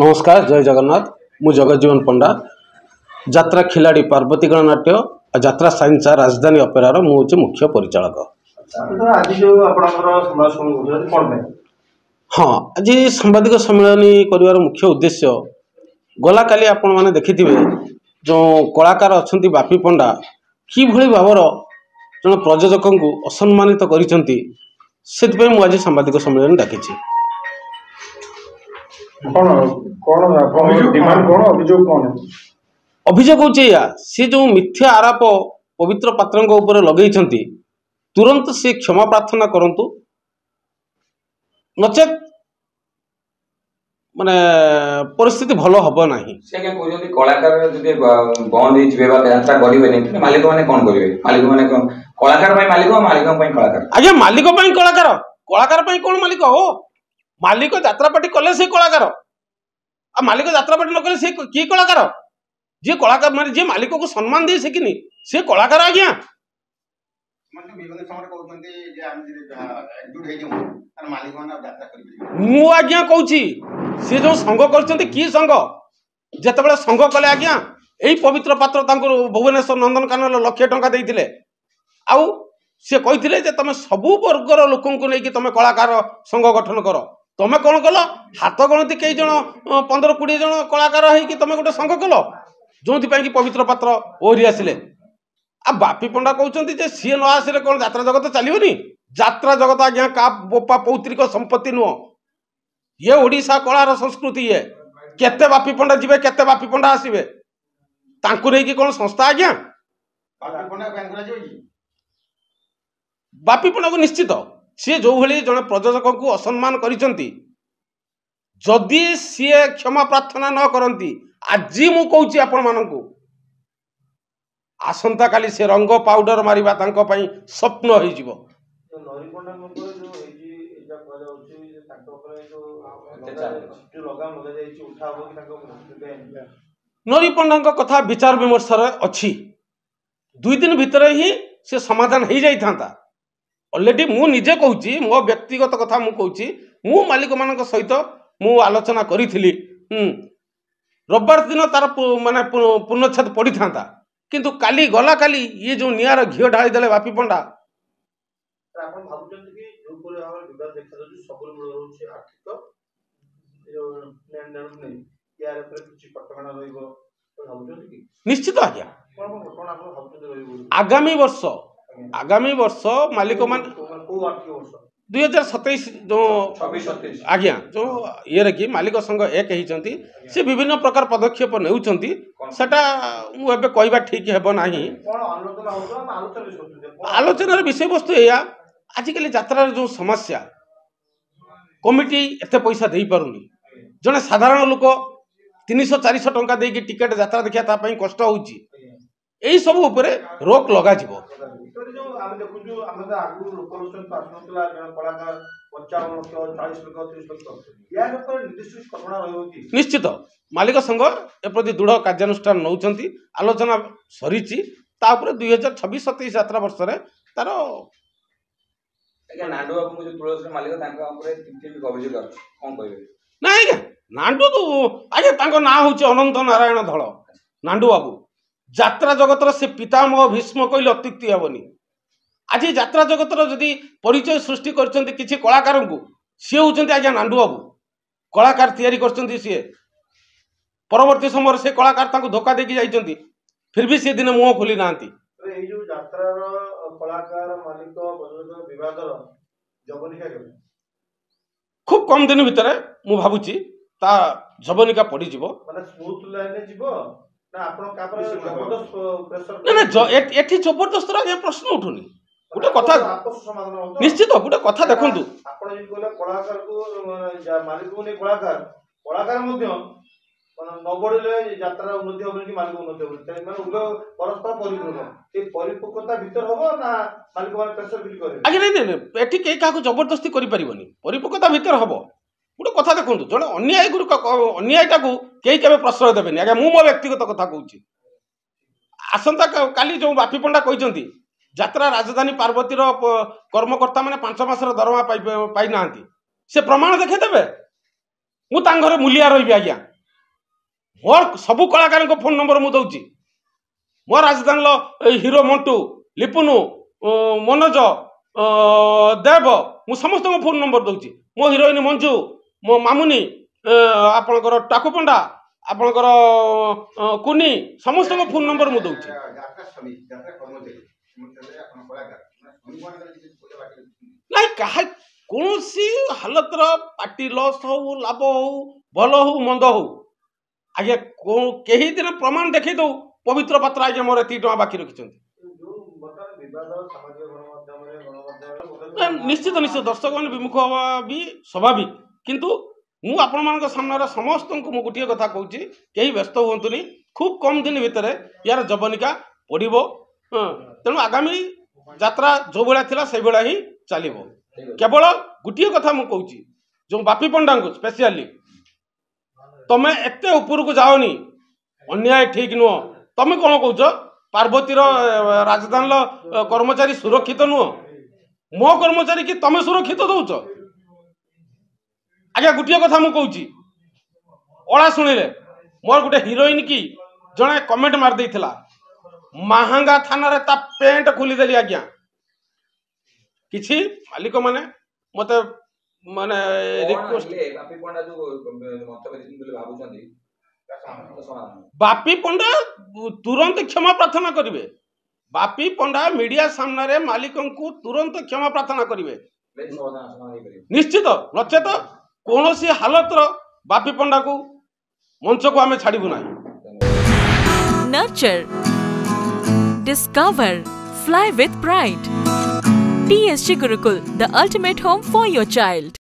नमस्कार जय जगन्नाथ मु जगजीवन पंडा यात्रा खिलाड़ी पार्वती गणनाट्य और यात्रा साइंसा राजधानी अपेरार मुझे मुख्य परिचालक। हाँ आज सांबादिक सम्मेलन कर मुख्य उद्देश्य गला काली आपण मैंने देखि जो कलाकार अच्छा बापी पंडा कि भाव जन प्रयोजक को असम्मानित कर आज सांबादिक सम्मेलन डाकी। अभियोग हूँ सी जो मिथ्या आरोप पवित्र पात्र लगे तुरंत सी क्षमा प्रार्थना करंतु नचेत माने परिस्थिति भल हम ना। कलाकार बंद यात्रा करेंगे मालिक मैंने कौन करेंगे मालिक मैंने कलाकार मालिक मालिक कलाकार आज्ञा मालिक कलाकार कलाकार कौन मालिक हो मालिक यात्रा पार्टी कले से कलाकार आ मालिक यात्रा पार्टी न कले से किए कलाकार जी कलाकार माने जी मालिक को सम्मान दे सकिनी से कलाकार आज्ञा मु आज्ञा कहूँ सी जो संघ कर संघ जिते संघ कले आज्ञा यही पवित्र पात्र भुवनेश्वर नंदनकानन लक्षे टंका देते आउ सी कहते तुम सबू वर्गर लोक नहीं तुम कलाकार संघ गठन कर तुम कौन कल हाथ गणती कई जन 15-20 जन कलाकार है तुम गोटे संघ कल जो कि पवित्र पात्र ओहरी आसिले आ बापी पंडा कहते सी न आसिले कौन यात्रा जगत चलोनी यात्रा जगत आज्ञा का बोपा पौत्रिक संपत्ति नुह ये ओडिशा कलार संस्कृति ये केते बापी पंडा जीवे केते बापी पंडा आसवे तांकु नहीं कौन संस्था आज्ञा बापी पंडा को निश्चित सी जो भाई जड़े प्रयोजक को असम्मान करिसेंती जदि सी क्षमा प्रार्थना न करती आज मु कहूँ आपण मानू आसंता काली से रंग पाउडर मारिबा तांको पई स्वप्न होई जीवो। नरी पंडा कथा विचार विमर्श अच्छी 2 दिन भितर ही से समाधान हो जाई थांता ऑलरेडी मु निजे कहूँ मो व्यक्तिगत कथा मु कहूँ मु मालिक मान सहित मु आलोचना करी रविवार दिन तार माने पूर्णच्छेद पड़ी था किंतु काली गला काली ये जो निआर घीओ ढाली देले बापी पंडा निश्चित आज्ञा आगामी वर्ष मालिक मान 2027 जो आज्ञा जो ये कि मालिक संघ एक होती से विभिन्न प्रकार पदक्षेप नेउछंती सेटा मु एबे कहबा ठीक हेबो नाही। आलोचनार विषय वस्तु या आजिकल यात्रार जो समस्या कमिटी एते पैसा दे पारुनी जने साधारण लोक 300-400 टंका देकी टिकेट यात्रा देखिया ता पई कष्ट होउची एही सब ऊपर रोक लगा जिवो। निश्चित मालिक संघ एप्रति दृढ़ कार्यानुष्ठान नौचंती आलोचना सरी 2026-27 यात्रा वर्ष रे तार नांडू तो आगे ना हूँ अनंत नारायण धल नांडू बाबू यात्रा जगतर से पितामह भीष्म कहले अत्युक्ति हेबनी आज यात्रा जगतर जदि परिचय सृष्टि करछंती किछि कलाकार को सी होउछंती आज्ञा नांडू बाबू कलाकार तैयारी करछंती सी परवर्ती समय से कलाकार तांको धोखा देकी जाइछंती फिर भी से दिन मुंह खोली नांती ए जो यात्रा कलाकार मालिक प्रयोजक विवादर जवनिका खूब कम दिन भितर मु भाबुची ता जवनिका पड़ी जीवो माने स्मूथ लाइन जीवो ना आपण का पर जबरदस्त प्रेशर ना एठी जबरदस्त रा प्रश्न उठुनी गोटे कथा निश्चित गोटे कथा देखंतु आपण जे कहले कलाकार को मालिक को नै कलाकार मध्ये न बढ़ले यात्रा उन्नति होबे कि मालिक उन्नति होबे माने उभय परस्पर परिपूरक ए परिपक्वता भीतर होबो ना मालिक माने प्रेशर फील करे आगे नै एठी के का को जबरदस्ती करि परिबनी परिपक्वता भीतर होबो गोटे कथा देखंतु जने अन्याय गुरु अन्यायटा को केही केबे प्रश्रय देबेनी आगे मु मो व्यक्तिगत कथा कहूची आसंता काली जो बापी पंडा कहिसंती यात्रा राजधानी पार्वतीर कर्मकर्ता मैंने 5 मासर दरमा पाई ना से प्रमाण देखे देवे मुझे घरे मूलिया रही आज्ञा मोर सबु कलाकार फोन नंबर मु दउची मोर राजधानी हीरो मंटू लिपुनु मनोज देव मु समस्त फोन नंबर दउची मो हिरोइन मंजू मो मामुनी आपणकर टाकू पंडा आपणकर कुनी समस्त फोन नंबर मु दउची नहीं कहा कौन सी हालत पार्टी लॉस हो लाभ हो भल हो मंद हो आज्ञा कही दिन प्रमाण देखी दो पवित्र पात्र आज्ञा मोर 3 टका बाकी रखिछन निश्चित निश्चित दर्शक मैंने विमुख हवा भी स्वाभाविक किंतु मु आपण मान सामने समस्त को मु गोटे कथा कहूँ कहीं व्यस्त हुंतुनी खूब कम दिन भितर यार जवनिका पड़ो तेणु आगामी यात्रा जो भाया थिला से भाया ही चलो केवल गोटे कथा मु कहूँ जो बापी पंडा को स्पेशली तमें एत ऊपर को जाओनी अन्याय ठीक नुह तमें कौन कौच पार्वतीर राजधानी कर्मचारी सुरक्षित नुह मो कर्मचारी कि तमें सुरक्षित दौच आज्ञा गोटे कथा मु कहूँ ओला शुणिले मोर गोटे हिरोइन की जड़े कमेंट मार देइथिला महांगा थाना रे ता पेंट खोलीदेली आज्ञा किछि मालिक माने मते माने रिक्वेस्ट बापी पंडा तुरंत क्षमा प्रार्थना करिवे बापी पंडा मीडिया सामने रे मालिक को तुरंत क्षमा प्रार्थना करिवे निश्चित नचेत कौन सी हालत बापी पंडा को मंच को आमे छाड़बू ना nurture discover fly with pride TSG Gurukul, the ultimate home for your child.